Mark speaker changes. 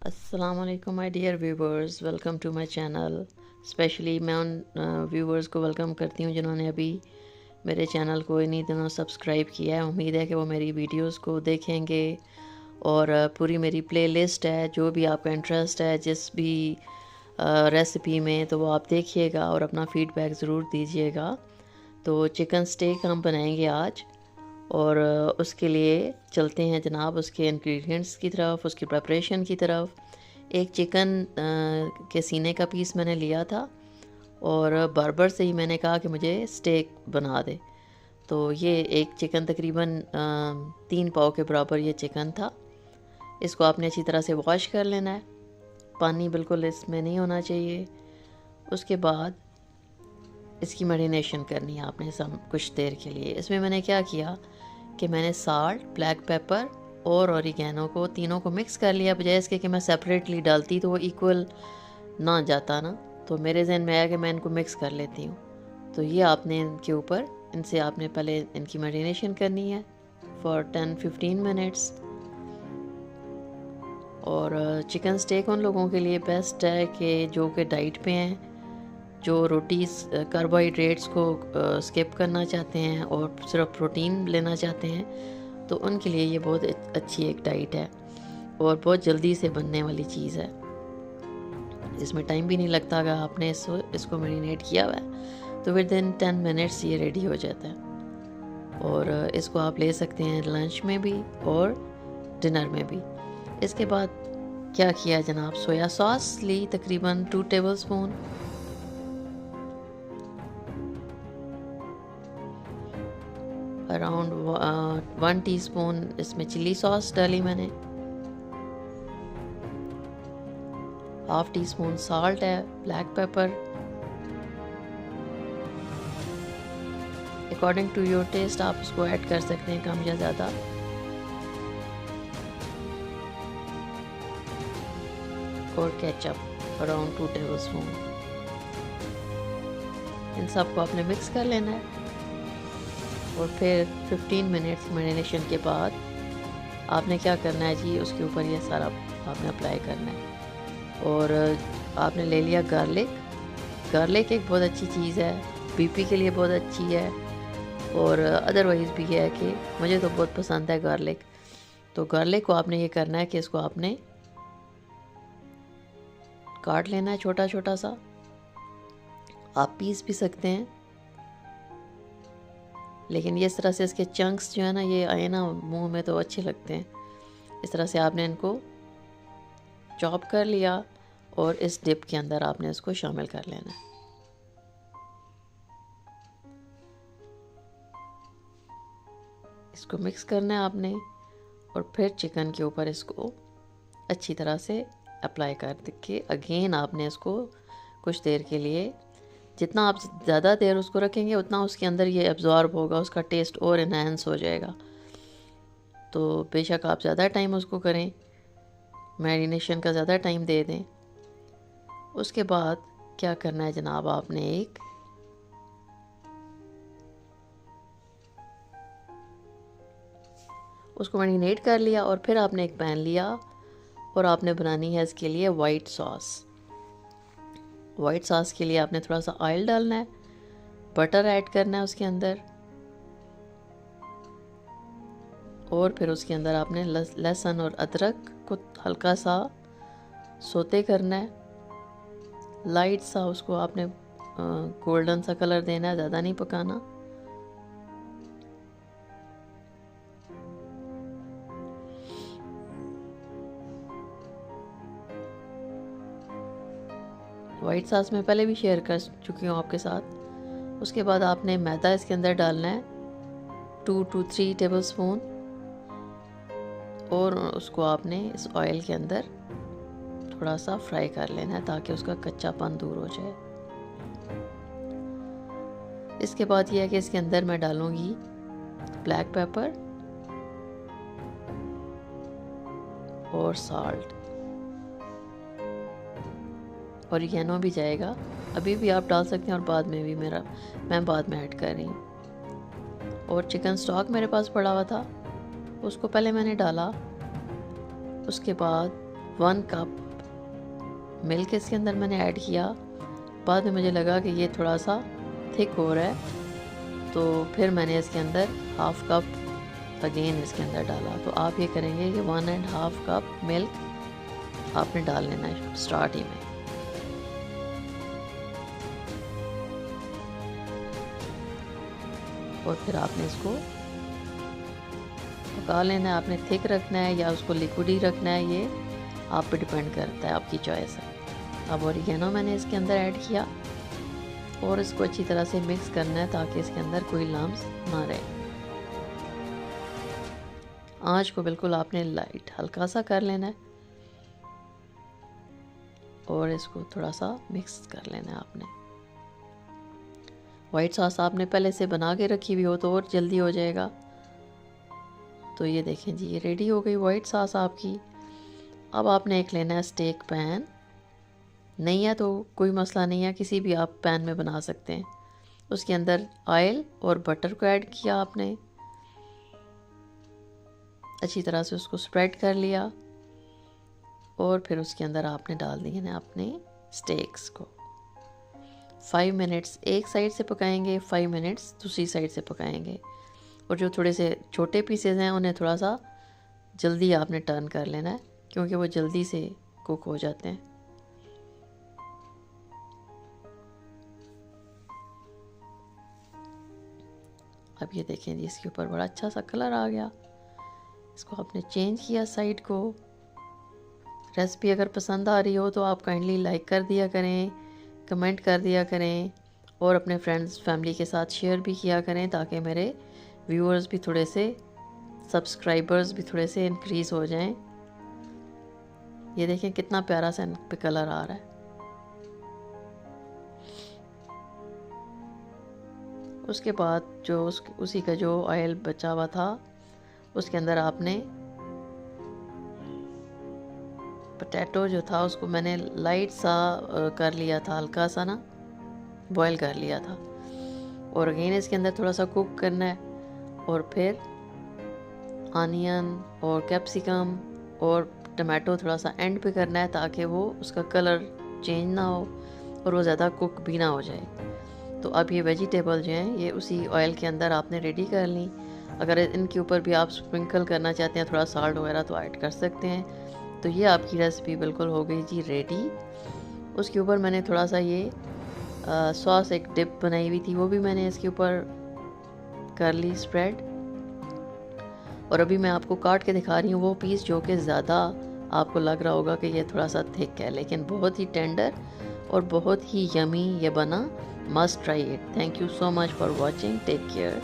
Speaker 1: अस्सलाम वालेकुम my dear viewers, welcome to my channel. Specially मैं उन व्यूवर्स को वेलकम करती हूँ जिन्होंने अभी मेरे चैनल को इन्हीं दिनों सब्सक्राइब किया है। उम्मीद है कि वो मेरी वीडियोस को देखेंगे और पूरी मेरी प्लेलिस्ट है, जो भी आपका इंटरेस्ट है जिस भी रेसिपी में, तो वो आप देखिएगा और अपना फ़ीडबैक ज़रूर दीजिएगा। तो चिकन स्टेक हम बनाएंगे आज और उसके लिए चलते हैं जनाब उसके इंग्रेडिएंट्स की तरफ, उसकी प्रिपरेशन की तरफ। एक चिकन के सीने का पीस मैंने लिया था और बार्बर से ही मैंने कहा कि मुझे स्टेक बना दे। तो ये एक चिकन तकरीबन 3 पाव के बराबर ये चिकन था। इसको आपने अच्छी तरह से वॉश कर लेना है, पानी बिल्कुल इसमें नहीं होना चाहिए। उसके बाद इसकी मैरिनेशन करनी है आपने सब कुछ देर के लिए। इसमें मैंने क्या किया कि मैंने साल्ट, ब्लैक पेपर और ऑरिगेनो को तीनों को मिक्स कर लिया, बजाय इसके कि मैं सेपरेटली डालती तो वो इक्वल ना जाता ना। तो मेरे जहन में आया कि मैं इनको मिक्स कर लेती हूँ। तो ये आपने इनके ऊपर, इनसे आपने पहले इनकी मैरिनेशन करनी है फॉर 10-15 मिनट्स। और चिकन स्टेक उन लोगों के लिए बेस्ट है कि जो कि डाइट पे हैं, जो रोटीज़ कार्बोहाइड्रेट्स को स्किप करना चाहते हैं और सिर्फ प्रोटीन लेना चाहते हैं, तो उनके लिए ये बहुत अच्छी एक डाइट है और बहुत जल्दी से बनने वाली चीज़ है। इसमें टाइम भी नहीं लगता। अगर आपने इसको मैरिनेट किया हुआ है तो विद इन 10 मिनट्स ये रेडी हो जाता है। और इसको आप ले सकते हैं लंच में भी और डिनर में भी। इसके बाद क्या किया जनाब, सोया सॉस ली तकरीबन 2 टेबल स्पून, अराउंड 1 टीस्पून इसमें चिली सॉस डाली मैंने, हाफ टी स्पून साल्ट है, black pepper according to your taste आप इसको ऐड कर सकते हैं कम या ज़्यादा। और केचप अराउंड 2 टेबल स्पून। इन सब को आपने मिक्स कर लेना है और फिर 15 मिनट्स मैरिनेशन के बाद आपने क्या करना है जी, उसके ऊपर ये सारा आपने अप्लाई करना है। और आपने ले लिया गार्लिक। गार्लिक एक बहुत अच्छी चीज़ है, बीपी के लिए बहुत अच्छी है और अदरवाइज़ भी है कि मुझे तो बहुत पसंद है गार्लिक। तो गार्लिक को आपने ये करना है कि इसको आपने काट लेना है छोटा छोटा सा। आप पीस भी सकते हैं, लेकिन ये इस तरह से इसके चंक्स जो है ना, ये आए ना मुंह में तो अच्छे लगते हैं। इस तरह से आपने इनको चॉप कर लिया और इस डिप के अंदर आपने इसको शामिल कर लेना है। इसको मिक्स करना है आपने और फिर चिकन के ऊपर इसको अच्छी तरह से अप्लाई कर के अगेन आपने इसको कुछ देर के लिए, जितना आप ज़्यादा देर उसको रखेंगे उतना उसके अंदर ये एब्जॉर्ब होगा, उसका टेस्ट और इन्हेंस हो जाएगा। तो बेशक आप ज़्यादा टाइम उसको करें, मैरिनेशन का ज़्यादा टाइम दे दें। उसके बाद क्या करना है जनाब, आपने एक उसको मैरिनेट कर लिया और फिर आपने एक पैन लिया और आपने बनानी है इसके लिए वाइट सॉस। वाइट सॉस के लिए आपने थोड़ा सा ऑयल डालना है, बटर ऐड करना है उसके अंदर और फिर उसके अंदर आपने लहसुन और अदरक को हल्का सा सोते करना है, लाइट सा उसको आपने गोल्डन सा कलर देना है, ज़्यादा नहीं पकाना। वाइट सॉस में पहले भी शेयर कर चुकी हूँ आपके साथ। उसके बाद आपने मैदा इसके अंदर डालना है 2 to 3 टेबल स्पून और उसको आपने इस ऑयल के अंदर थोड़ा सा फ्राई कर लेना है ताकि उसका कच्चापन दूर हो जाए। इसके बाद यह है कि इसके अंदर मैं डालूंगी ब्लैक पेपर और साल्ट, ऑरिगेनो भी जाएगा, अभी भी आप डाल सकते हैं और बाद में भी मैं बाद में ऐड कर रही हूँ। और चिकन स्टॉक मेरे पास पड़ा हुआ था, उसको पहले मैंने डाला। उसके बाद 1 कप मिल्क इसके अंदर मैंने ऐड किया। बाद में मुझे लगा कि ये थोड़ा सा थिक हो रहा है, तो फिर मैंने इसके अंदर 1/2 कप अगेन इसके अंदर डाला। तो आप ये करेंगे कि 1.5 कप मिल्क आपने डाल लेना है स्टार्ट ही में। और फिर आपने इसको पका लेना है। आपने थिक रखना है या उसको लिक्विड ही रखना है, ये आप पे डिपेंड करता है, आपकी चॉइस है। अब ऑरिगेनो मैंने इसके अंदर ऐड किया और इसको अच्छी तरह से मिक्स करना है ताकि इसके अंदर कोई लम्स ना रहे। आंच को बिल्कुल आपने लाइट हल्का सा कर लेना है और इसको थोड़ा सा मिक्स कर लेना है आपने। वाइट सॉस आपने पहले से बना के रखी हुई हो तो और जल्दी हो जाएगा। तो ये देखें जी, ये रेडी हो गई वाइट सॉस आपकी। अब आपने एक लेना है स्टेक पैन, नहीं है तो कोई मसला नहीं है, किसी भी आप पैन में बना सकते हैं। उसके अंदर ऑयल और बटर को ऐड किया आपने, अच्छी तरह से उसको स्प्रेड कर लिया और फिर उसके अंदर आपने डाल दिए ना अपने स्टेक्स को। 5 मिनट्स एक साइड से पकाएंगे, 5 मिनट्स दूसरी साइड से पकाएंगे। और जो थोड़े से छोटे पीसेज हैं उन्हें थोड़ा सा जल्दी आपने टर्न कर लेना है क्योंकि वो जल्दी से कुक हो जाते हैं। अब ये देखें जी, इसके ऊपर बड़ा अच्छा सा कलर आ गया। इसको आपने चेंज किया साइड को। रेसिपी अगर पसंद आ रही हो तो आप काइंडली लाइक कर दिया करें, कमेंट कर दिया करें और अपने फ्रेंड्स फैमिली के साथ शेयर भी किया करें ताकि मेरे व्यूअर्स भी थोड़े से, सब्सक्राइबर्स भी थोड़े से इंक्रीज़ हो जाएं। ये देखें कितना प्यारा सा इन पे कलर आ रहा है। उसके बाद जो उसी का जो ऑयल बचा हुआ था उसके अंदर आपने पोटैटो जो था उसको मैंने लाइट सा कर लिया था, हल्का सा ना बॉईल कर लिया था। और अगेन इसके अंदर थोड़ा सा कुक करना है और फिर आनियन और कैप्सिकम और टमाटो थोड़ा सा एंड पे करना है ताकि वो उसका कलर चेंज ना हो और वो ज़्यादा कुक भी ना हो जाए। तो अब ये वेजिटेबल जो हैं ये उसी ऑयल के अंदर आपने रेडी कर ली। अगर इनके ऊपर भी आप स्प्रिंकल करना चाहते हैं थोड़ा साल्ट वगैरह तो ऐड कर सकते हैं। तो ये आपकी रेसिपी बिल्कुल हो गई जी रेडी। उसके ऊपर मैंने थोड़ा सा ये सॉस एक डिप बनाई हुई थी वो भी मैंने इसके ऊपर कर ली स्प्रेड। और अभी मैं आपको काट के दिखा रही हूँ वो पीस जो कि ज़्यादा आपको लग रहा होगा कि ये थोड़ा सा थिक है, लेकिन बहुत ही टेंडर और बहुत ही यमी ये बना। Must try it. Thank you so much for watching. Take care.